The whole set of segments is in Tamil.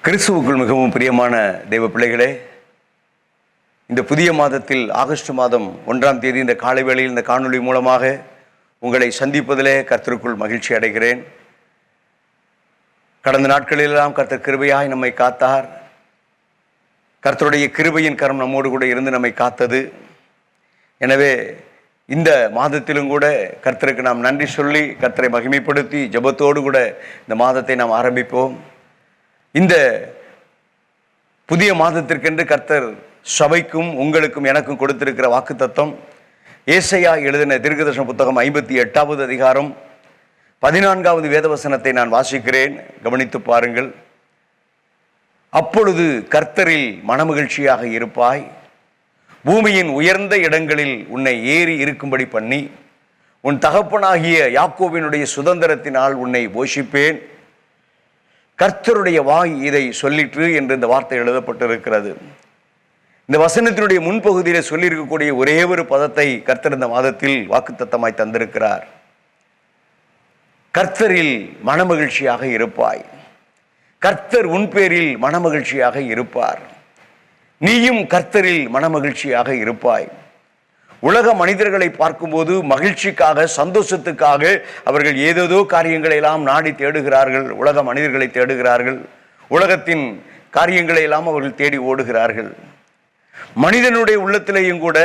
கிறிஸ்துவுக்குள் மிகவும் பிரியமான தெய்வ பிள்ளைகளே, இந்த புதிய மாதத்தில் ஆகஸ்ட் மாதம் 1ஆம் தேதி இந்த காலை வேளையில் இந்த காணொளி மூலமாக உங்களை சந்திப்பதிலே கர்த்தருக்குள் மகிழ்ச்சி அடைகிறேன். கடந்த நாட்களிலெல்லாம் கர்த்தர் கிருபையாய் நம்மை காத்தார். கர்த்தருடைய கிருபையின் கரம் நம்மோடு கூட இருந்து நம்மை காத்தது. எனவே இந்த மாதத்திலும் கூட கர்த்தருக்கு நாம் நன்றி சொல்லி கர்த்தரை மகிமைப்படுத்தி ஜெபத்தோடு கூட இந்த மாதத்தை நாம் ஆரம்பிப்போம். இந்த புதிய மாதத்திற்கென்று கர்த்தர் சபைக்கும் உங்களுக்கும் எனக்கும் கொடுத்திருக்கிற வாக்குத்தத்தம் ஏசாயா எழுதின தீர்க்கதரிசன புத்தகம் 58வது அதிகாரம் 14வது வேதவசனத்தை நான் வாசிக்கிறேன். கவனித்து பாருங்கள். அப்பொழுது கர்த்தரில் மனமகிழ்ச்சியாக இருப்பாய், பூமியின் உயர்ந்த இடங்களில் உன்னை ஏறி இருக்கும்படி பண்ணி உன் தகப்பனாகிய யாக்கோபினுடைய சுதந்திரத்தினால் உன்னை போஷிப்பேன். கர்த்தருடைய வாய் இதை சொல்லிற்று என்று இந்த வார்த்தை எழுதப்பட்டிருக்கிறது. இந்த வசனத்தினுடைய முன்பகுதியில் சொல்லியிருக்கக்கூடிய ஒரே ஒரு பதத்தை கர்த்தர் இந்த மாதத்தில் வாக்குத்தத்தமாய் தந்திருக்கிறார். கர்த்தரில் மனமகிழ்ச்சியாக இருப்பாய். கர்த்தர் உன் பேரில் மனமகிழ்ச்சியாக இருப்பார். நீயும் கர்த்தரில் மனமகிழ்ச்சியாக இருப்பாய். உலக மனிதர்களை பார்க்கும்போது மகிழ்ச்சிக்காக, சந்தோஷத்துக்காக அவர்கள் ஏதேதோ காரியங்களை எல்லாம் நாடி தேடுகிறார்கள். உலக மனிதர்களை தேடுகிறார்கள். உலகத்தின் காரியங்களை எல்லாம் அவர்கள் தேடி ஓடுகிறார்கள். மனிதனுடைய உள்ளத்திலேயும் கூட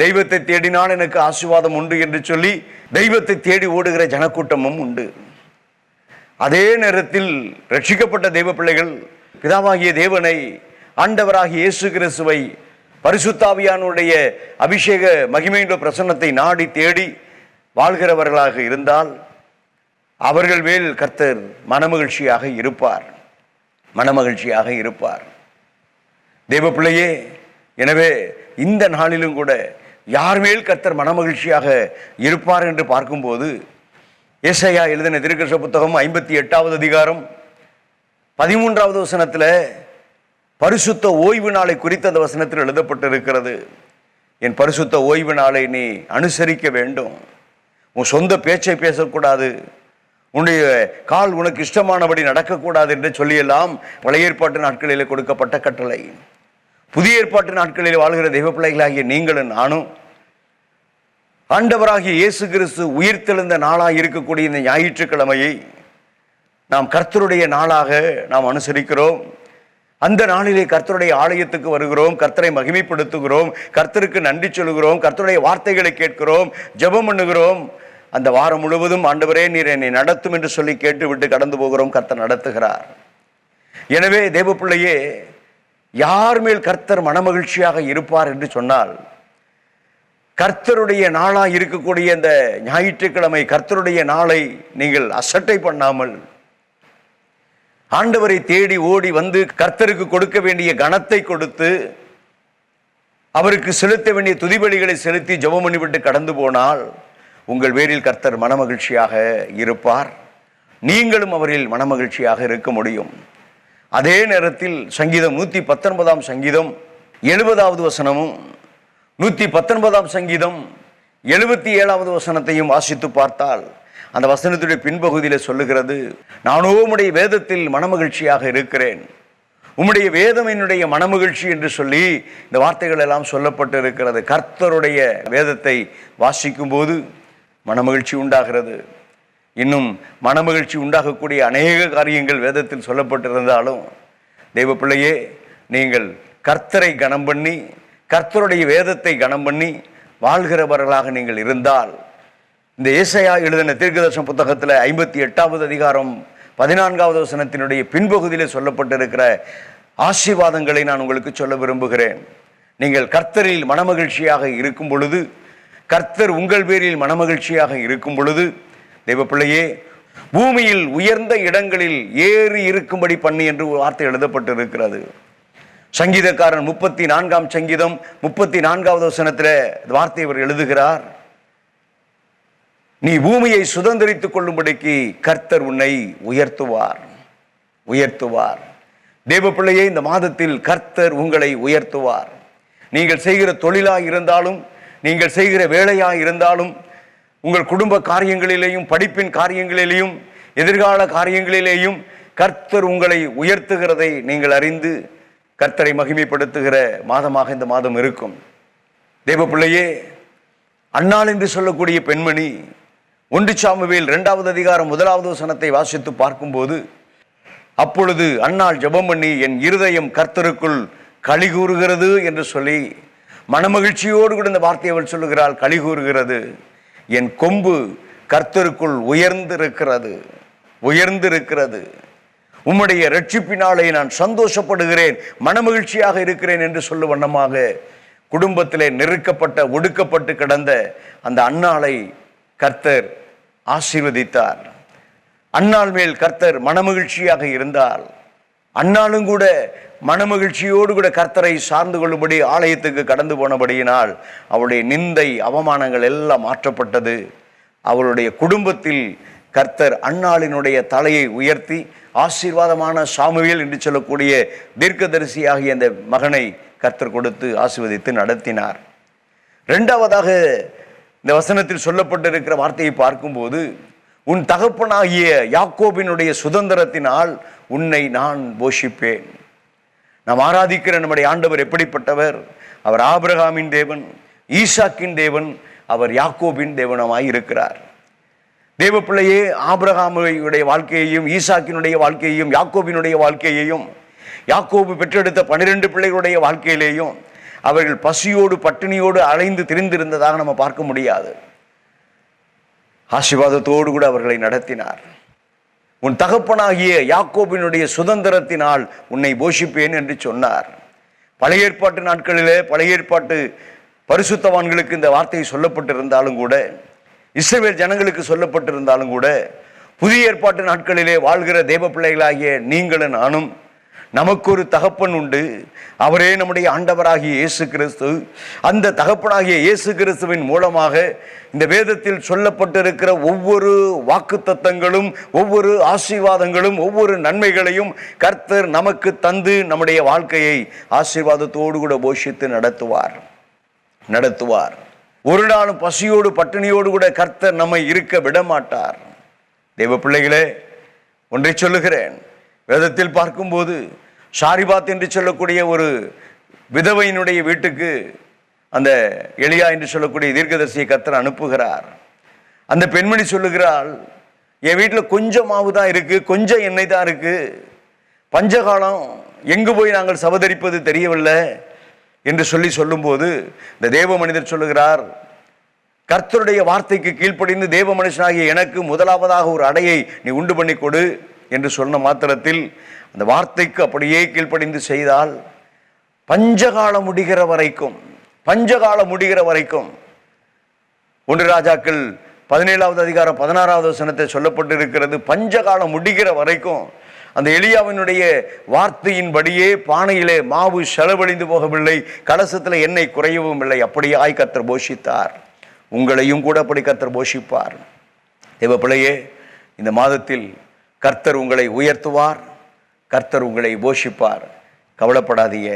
தெய்வத்தை தேடினால் எனக்கு ஆசீர்வாதம் உண்டு என்று சொல்லி தெய்வத்தை தேடி ஓடுகிற ஜனக்கூட்டமும் உண்டு. அதே நேரத்தில் ரட்சிக்கப்பட்ட தெய்வ பிள்ளைகள் பிதாவாகிய தேவனை, ஆண்டவராகிய இயேசு கிறிஸ்துவை, பரிசுத்த ஆவியானுடைய அபிஷேக மகிமையுள்ள பிரசன்னத்தை நாடி தேடி வாழ்கிறவர்களாக இருந்தால் அவர்கள் மேல் கர்த்தர் மனமகிழ்ச்சியாக இருப்பார். மனமகிழ்ச்சியாக இருப்பார். தேவ பிள்ளையே, எனவே இந்த நாளிலும் கூட யார் மேல் கர்த்தர் மனமகிழ்ச்சியாக இருப்பார் என்று பார்க்கும்போது ஏசாயா எழுதின தீர்க்கதரிசன புத்தகம் 58வது அதிகாரம் 13வது வசனத்தில் பரிசுத்த ஓய்வு நாளை குறித்த அந்த வசனத்தில் எழுதப்பட்டிருக்கிறது. என் பரிசுத்த ஓய்வு நாளை நீ அனுசரிக்க வேண்டும். உன் சொந்த பேச்சை பேசக்கூடாது. உன்னுடைய கால் உனக்கு இஷ்டமானபடி நடக்கக்கூடாது என்று சொல்லியெல்லாம் பழைய ஏற்பாட்டு நாட்களிலே கொடுக்கப்பட்ட கட்டளை. புதிய ஏற்பாட்டு நாட்களில் வாழ்கிற தெய்வ பிள்ளைகளாகிய நீங்களும் நானும் ஆண்டவராகிய இயேசு கிறிஸ்து உயிர்த்தெழுந்த நாளாக இருக்கக்கூடிய இந்த ஞாயிற்றுக்கிழமையை நாம் கர்த்தருடைய நாளாக நாம் அனுசரிக்கிறோம். அந்த நாளிலே கர்த்தருடைய ஆலயத்துக்கு வருகிறோம், கர்த்தரை மகிமைப்படுத்துகிறோம், கர்த்தருக்கு நன்றி சொல்கிறோம், கர்த்தருடைய வார்த்தைகளை கேட்கிறோம், ஜெபம் பண்ணுகிறோம். அந்த வாரம் முழுவதும் ஆண்டவரே நீர் என்னை நடத்தும் என்று சொல்லி கேட்டுவிட்டு கடந்து போகிறோம். கர்த்தர் நடத்துகிறார். எனவே தேவ பிள்ளையே, யார் மேல் கர்த்தர் மனமகிழ்ச்சியாக இருப்பார் என்று சொன்னால், கர்த்தருடைய நாளாக இருக்கக்கூடிய இந்த ஞாயிற்றுக்கிழமை கர்த்தருடைய நாளை நீங்கள் அசட்டை பண்ணாமல் ஆண்டவரை தேடி ஓடி வந்து கர்த்தருக்கு கொடுக்க வேண்டிய கனத்தை கொடுத்து அவருக்கு செலுத்த வேண்டிய துதிபலிகளை செலுத்தி ஜெபம் பண்ணிவிட்டு கடந்து போனால் உங்கள் பேரில் கர்த்தர் மனமகிழ்ச்சியாக இருப்பார். நீங்களும் அவரில் மனமகிழ்ச்சியாக இருக்க முடியும். அதே நேரத்தில் சங்கீதம் 119ஆம் சங்கீதம் 70வது வசனமும் 119ஆம் சங்கீதம் 77வது வசனத்தையும் வாசித்து பார்த்தால் அந்த வசனத்துடைய பின்பகுதியில் சொல்லுகிறது, நானோ உம்முடைய வேதத்தில் மனமகிழ்ச்சியாக இருக்கிறேன், உம்முடைய வேதம் என்னுடைய மனமகிழ்ச்சி என்று சொல்லி இந்த வார்த்தைகள் எல்லாம் சொல்லப்பட்டு இருக்கிறது. கர்த்தருடைய வேதத்தை வாசிக்கும் போது மனமகிழ்ச்சி உண்டாகிறது. இன்னும் மனமகிழ்ச்சி உண்டாகக்கூடிய அநேக காரியங்கள் வேதத்தில் சொல்லப்பட்டிருந்தாலும் தெய்வ பிள்ளையே, நீங்கள் கர்த்தரை கனம் பண்ணி கர்த்தருடைய வேதத்தை கனம் பண்ணி வாழ்கிறவர்களாக நீங்கள் இருந்தால், இந்த ஏசாயா எழுதின தீர்க்கதரிசன புத்தகத்தில் 58வது அதிகாரம் 14வது வசனத்தினுடைய பின்பகுதியில் சொல்லப்பட்டிருக்கிற ஆசீர்வாதங்களை நான் உங்களுக்கு சொல்ல விரும்புகிறேன். நீங்கள் கர்த்தரில் மனமகிழ்ச்சியாக இருக்கும் பொழுது, கர்த்தர் உங்கள் பேரில் மனமகிழ்ச்சியாக இருக்கும் பொழுது, தெய்வ பிள்ளையே, பூமியில் உயர்ந்த இடங்களில் ஏறி இருக்கும்படி பண்ணி என்று ஒரு வார்த்தை எழுதப்பட்டிருக்கிறது. சங்கீதக்காரன் 34ஆம் சங்கீதம் 34வது வசனத்தில் வார்த்தை அவர் எழுதுகிறார், நீ பூமியை சுதந்திரித்துக் கொள்ளும்படிக்கு கர்த்தர் உன்னை உயர்த்துவார். உயர்த்துவார். தேவ பிள்ளையே, இந்த மாதத்தில் கர்த்தர் உங்களை உயர்த்துவார். நீங்கள் செய்கிற தொழிலாக இருந்தாலும், நீங்கள் செய்கிற வேலையாக இருந்தாலும், உங்கள் குடும்ப காரியங்களிலேயும், படிப்பின் காரியங்களிலேயும், எதிர்கால காரியங்களிலேயும் கர்த்தர் உங்களை உயர்த்துகிறதை நீங்கள் அறிந்து கர்த்தரை மகிமைப்படுத்துகிற மாதமாக இந்த மாதம் இருக்கும். தேவ பிள்ளையே, அன்னாள் என்று சொல்லக்கூடிய பெண்மணி 1 சாமுவேல் 2வது அதிகாரம் 1வது வசனத்தை வாசித்து பார்க்கும்போது, அப்பொழுது அன்னாள் ஜெபம் பண்ணி, என் இருதயம் கர்த்தருக்குள் களி கூறுகிறது என்று சொல்லி மனமகிழ்ச்சியோடு கூட இந்த வார்த்தையை அவள் சொல்லுகிறாள். களி கூறுகிறது, என் கொம்பு கர்த்தருக்குள் உயர்ந்திருக்கிறது, உயர்ந்திருக்கிறது. உம்முடைய இரட்சிப்பினாலே நான் சந்தோஷப்படுகிறேன், மனமகிழ்ச்சியாக இருக்கிறேன் என்று சொல்லும் வண்ணமாக குடும்பத்திலே நெருக்கப்பட்ட ஒடுக்கப்பட்டு கிடந்த அந்த அன்னாளை கர்த்தர் ஆசீர்வதித்தார். அன்னாள் மேல் கர்த்தர் மனமகிழ்ச்சியாக இருந்தால், அன்னாலும் கூட மனமகிழ்ச்சியோடு கூட கர்த்தரை சார்ந்து கொள்ளும்படி ஆலயத்துக்கு கடந்து போனபடியினால் அவளுடைய நிந்தை அவமானங்கள் எல்லாம் மாற்றப்பட்டது. அவளுடைய குடும்பத்தில் கர்த்தர் அன்னாளினுடைய தலையை உயர்த்தி ஆசீர்வாதமான சாமுவேல் என்று சொல்லக்கூடிய தீர்க்கதரிசியாகிய அந்த மகனை கர்த்தர் கொடுத்து ஆசீர்வதித்து நடத்தினார். 2வதாக இந்த வசனத்தில் சொல்லப்பட்டிருக்கிற வார்த்தையை பார்க்கும்போது, உன் தகப்பனாகிய யாக்கோபினுடைய சுதந்திரத்தினால் உன்னை நான் போஷிப்பேன். நாம் ஆராதிக்கிற நம்முடைய ஆண்டவர் எப்படிப்பட்டவர்? அவர் ஆபிரகாமின் தேவன், ஈசாக்கின் தேவன், அவர் யாக்கோபின் தேவனமாய் இருக்கிறார். தேவ பிள்ளையே, ஆபிரகாமுடைய வாழ்க்கையையும் ஈசாக்கினுடைய வாழ்க்கையையும் யாக்கோபினுடைய வாழ்க்கையையும், யாக்கோபு பெற்றெடுத்த 12 பிள்ளைகளுடைய வாழ்க்கையிலேயும் அவர்கள் பசியோடு பட்டினியோடு அலைந்து திரிந்திருந்ததாக நம்ம பார்க்க முடியாது. ஆசீர்வாதத்தோடு கூட அவர்களை நடத்தினார். உன் தகப்பனாகிய யாக்கோபினுடைய சுதந்திரத்தினால் உன்னை போஷிப்பேன் என்று சொன்னார். பழைய ஏற்பாட்டு நாட்களிலே பழைய ஏற்பாட்டு பரிசுத்தவான்களுக்கு இந்த வார்த்தை சொல்லப்பட்டிருந்தாலும் கூட, இஸ்ரவேல் ஜனங்களுக்கு சொல்லப்பட்டிருந்தாலும் கூட, புதிய ஏற்பாட்டு நாட்களிலே வாழ்கிற தேவ பிள்ளைகளாகிய நீங்களும் நானும், நமக்கு ஒரு தகப்பன் உண்டு. அவரே நம்முடைய ஆண்டவராகிய இயேசு கிறிஸ்து. அந்த தகப்பனாகிய இயேசு கிறிஸ்துவின் மூலமாக இந்த வேதத்தில் சொல்லப்பட்டிருக்கிற ஒவ்வொரு வாக்குத்தத்தங்களும், ஒவ்வொரு ஆசீர்வாதங்களும், ஒவ்வொரு நன்மைகளையும் கர்த்தர் நமக்கு தந்து நம்முடைய வாழ்க்கையை ஆசீர்வாதத்தோடு கூட போஷித்து நடத்துவார். ஒரு நாளும் பசியோடு பட்டினியோடு கூட கர்த்தர் நம்மை இருக்க விட மாட்டார். தேவ பிள்ளைகளே, ஒன்றை சொல்லுகிறேன். வேதத்தில் பார்க்கும்போது சாரிபாத் என்று சொல்லக்கூடிய ஒரு விதவையினுடைய வீட்டுக்கு அந்த எலியா என்று சொல்லக்கூடிய தீர்க்கதரிசியை கர்த்தர் அனுப்புகிறார். அந்த பெண்மணி சொல்லுகிறாள், என் வீட்டில் கொஞ்சம் மாவு தான் இருக்கு, கொஞ்சம் எண்ணெய் தான் இருக்கு, பஞ்சகாலம் எங்கு போய் நாங்கள் சவதரிப்பது தெரியவில்லை என்று சொல்லும்போது இந்த தேவ மனிதர் சொல்லுகிறார், கர்த்தருடைய வார்த்தைக்கு கீழ்ப்படிந்து தேவ மனுஷனாகிய எனக்கு முதலாவதாக ஒரு அடையை நீ உண்டு பண்ணி கொடு என்று சொன்ன மாத்திரத்தில் அந்த வார்த்தைக்கு அப்படியே கீழ்ப்படிந்து செய்தால் பஞ்சகாலம் முடிகிற வரைக்கும் 1 ராஜாக்கள் 17வது அதிகாரம் 16வது வசனத்தை சொல்லப்பட்டிருக்கிறது. பஞ்சகாலம் முடிகிற வரைக்கும் அந்த எலியாவினுடைய வார்த்தையின்படியே பானையிலே மாவு செலவழிந்து போகவில்லை, கலசத்தில் எண்ணெய் குறையவும் இல்லை. அப்படியாய் கர்த்தர் போஷித்தார். உங்களையும் கூட அப்படி கர்த்தர் போஷிப்பார். தேவ பிள்ளையே, இந்த மாதத்தில் கர்த்தர் உங்களை உயர்த்துவார், கர்த்தர் உங்களை போஷிப்பார். கவலைப்படாதீங்க,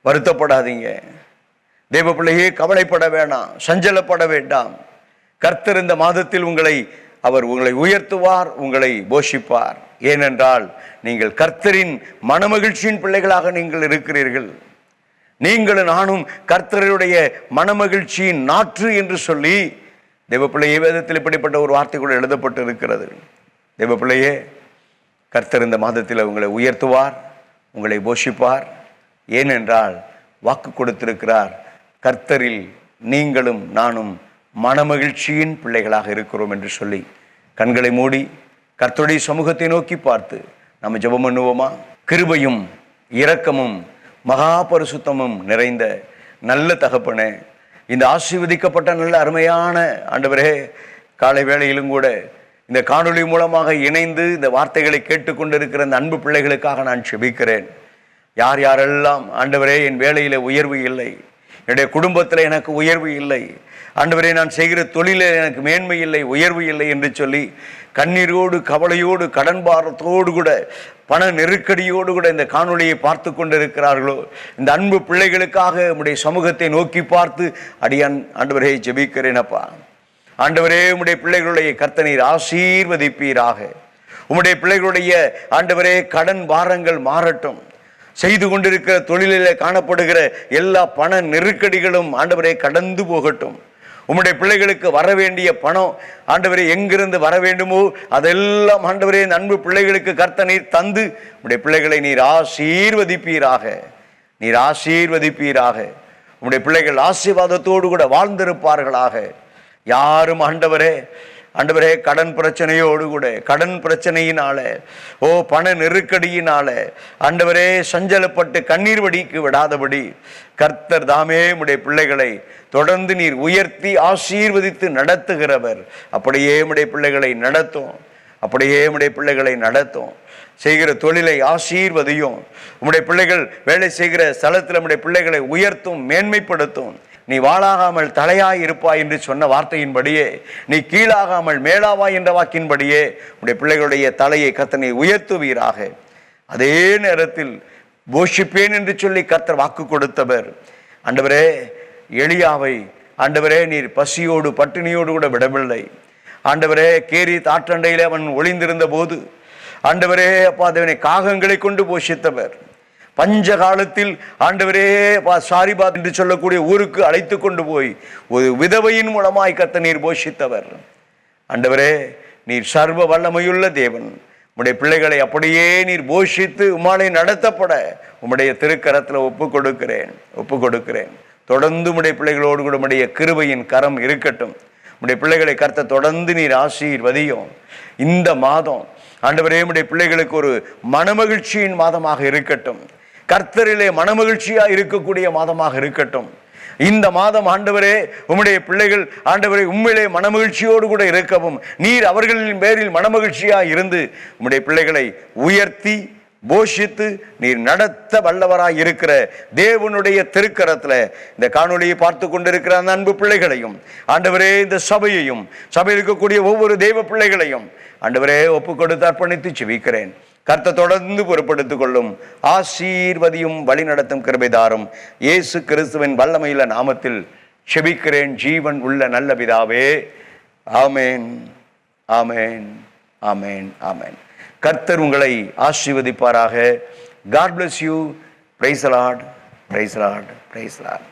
வருத்தப்படாதீங்க. தேவ பிள்ளையே, கவலைப்பட வேண்டாம், சஞ்சலப்பட வேண்டாம். கர்த்தர் இந்த மாதத்தில் உங்களை உயர்த்துவார், உங்களை போஷிப்பார். ஏனென்றால் நீங்கள் கர்த்தரின் மனமகிழ்ச்சியின் பிள்ளைகளாக நீங்கள் இருக்கிறீர்கள். நீங்களும் நானும் கர்த்தருடைய மனமகிழ்ச்சியின் நாற்று என்று சொல்லி தேவ பிள்ளையே, வேதத்தில் இப்படிப்பட்ட ஒரு வார்த்தை கூட எழுதப்பட்டு இருக்கிறது. தேவ பிள்ளையே, கர்த்தர் இந்த மாதத்தில் உங்களை உயர்த்துவார், உங்களை போஷிப்பார். ஏனென்றால் வாக்கு கொடுத்திருக்கிறார், கர்த்தரில் நீங்களும் நானும் மனமகிழ்ச்சியின் பிள்ளைகளாக இருக்கிறோம் என்று சொல்லி கண்களை மூடி கர்த்தருடைய சமூகத்தை நோக்கி பார்த்து நம்ம ஜெபம் பண்ணுவோமா? கிருபையும் இரக்கமும் மகா பரிசுத்தமும் நிறைந்த நல்ல தகப்பனே, இந்த ஆசீர்வதிக்கப்பட்ட நல்ல அருமையான ஆண்டவரே, காலை வேளையிலும் கூட இந்த காணொளி மூலமாக இணைந்து இந்த வார்த்தைகளை கேட்டுக்கொண்டிருக்கிற இந்த அன்பு பிள்ளைகளுக்காக நான் செபிக்கிறேன். யார் யாரெல்லாம் ஆண்டவரே என் வேலையில் உயர்வு இல்லை, என்னுடைய குடும்பத்தில் எனக்கு உயர்வு இல்லை, ஆண்டவரே நான் செய்கிற தொழிலில் எனக்கு மேன்மை இல்லை, உயர்வு இல்லை என்று சொல்லி கண்ணீரோடு கவலையோடு கடன் பாரத்தோடு கூட பண நெருக்கடியோடு கூட இந்த காணொளியை பார்த்து கொண்டிருக்கிறார்களோ, இந்த அன்பு பிள்ளைகளுக்காக உம்முடைய சமூகத்தை நோக்கி பார்த்து அடியான் ஆண்டவரே ஜெபிக்கிறேன். அப்பா ஆண்டவரே, உம்முடைய பிள்ளைகளுடைய கர்த்தர் நீர் ஆசீர்வதிப்பீராக. உம்முடைய பிள்ளைகளுடைய ஆண்டவரே கடன் பாரங்கள் மாறட்டும். செய்து கொண்டிருக்கிற தொழிலில் காணப்படுகிற எல்லா பண நெருக்கடிகளும் ஆண்டவரே கடந்து போகட்டும். உம்முடைய பிள்ளைகளுக்கு வர வேண்டிய பணம் ஆண்டவரே எங்கிருந்து வர வேண்டுமோ அதெல்லாம் ஆண்டவரே அன்பு பிள்ளைகளுக்கு கர்த்தர் நீர் தந்து உம்முடைய பிள்ளைகளை நீர் ஆசீர்வதிப்பீராக. நீர் ஆசீர்வதிப்பீராக. உம்முடைய பிள்ளைகள் ஆசீர்வாதத்தோடு கூட வாழ்ந்திருப்பார்களாக. யாரும் ஆண்டவரே கடன் பிரச்சனையோடு கூட, கடன் பிரச்சனையினால, பண நெருக்கடியினால ஆண்டவரே சஞ்சலப்பட்டு கண்ணீர் வடிக்கு விடாதபடி கர்த்தர் தாமே உம்முடைய பிள்ளைகளை தொடர்ந்து நீர் உயர்த்தி ஆசீர்வதித்து நடத்துகிறவர். அப்படியே உம்முடைய பிள்ளைகளை நடத்தும். அப்படியே உம்முடைய பிள்ளைகளை நடத்தும். செய்கிற தொழிலை ஆசீர்வதியும். உம்முடைய பிள்ளைகள் வேலை செய்கிற ஸ்தலத்தில் உம்முடைய பிள்ளைகளை உயர்த்தும், மேன்மைப்படுத்தும். நீ வாளாகாமல் தலையாய் இருப்பாய் என்று சொன்ன வார்த்தையின்படியே, நீ கீழாகாமல் மேலாவாய் என்ற வாக்கின்படியே உடைய பிள்ளைகளுடைய தலையை கர்த்தர் நீ உயர்த்துவீராக. அதே நேரத்தில் போஷிப்பேன் என்று சொல்லி கர்த்தர் வாக்கு கொடுத்தவர். ஆண்டவரே எலியாவை ஆண்டவரே நீர் பசியோடு பட்டினியோடு கூட விடவில்லை. ஆண்டவரே கேரித் ஆற்றண்டையிலே அவன் ஒளிந்திருந்த போது ஆண்டவரே அப்பா தேவனை காகங்களை கொண்டு போஷித்தவர். பஞ்ச காலத்தில் ஆண்டவரே சாரிபாத் என்று சொல்லக்கூடிய ஊருக்கு அழைத்து கொண்டு போய் ஒரு விதவையின் மூலமாய் கர்த்தர் நீர் போஷித்தவர். ஆண்டவரே நீர் சர்வ வல்லமையுள்ள தேவன். உம்முடைய பிள்ளைகளை அப்படியே நீர் போஷித்து உம்மாலே நடத்தப்பட உம்முடைய திருக்கரத்தில் ஒப்பு கொடுக்கிறேன். தொடர்ந்து உம்முடைய பிள்ளைகளோடு கூட உம்முடைய கிருபையின் கரம் இருக்கட்டும். உம்முடைய பிள்ளைகளை கர்த்தர் தொடர்ந்து நீர் ஆசீர்வதியும். இந்த மாதம் ஆண்டவரே உம்முடைய பிள்ளைகளுக்கு ஒரு மனமகிழ்ச்சியின் மாதமாக இருக்கட்டும். கர்த்தரிலே மனமகிழ்ச்சியாக இருக்கக்கூடிய மாதமாக இருக்கட்டும். இந்த மாதம் ஆண்டவரே உம்முடைய பிள்ளைகள் ஆண்டவரே உண்மையிலே மனமகிழ்ச்சியோடு கூட இருக்கவும் நீர் அவர்களின் பேரில் மனமகிழ்ச்சியாக இருந்து உம்முடைய பிள்ளைகளை உயர்த்தி போஷித்து நீர் நடத்த வல்லவராய் இருக்கிற தேவனுடைய திருக்கரத்துல இந்த காணொலியை பார்த்து கொண்டிருக்கிற அந்த அன்பு பிள்ளைகளையும் ஆண்டவரே இந்த சபையையும் சபையில் இருக்கக்கூடிய ஒவ்வொரு தெய்வ பிள்ளைகளையும் ஆண்டவரே ஒப்பு கொடுத்து அர்ப்பணித்து செபிக்கிறேன். கர்த்தர் தொடர்ந்து பொறுப்படுத்திக் கொள்ளும், ஆசீர்வதியும், வழி நடத்தும் கிருபைதாரும் இயேசு கிறிஸ்துவின் வல்லமையுள்ள நாமத்தில் செபிக்கிறேன் ஜீவன் உள்ள நல்ல பிதாவே. ஆமேன், ஆமேன், ஆமேன், ஆமேன். கர்த்தர் உங்களை ஆசீர்வதிப்பாராக. God bless you. Praise the Lord. Praise the Lord. Praise the Lord.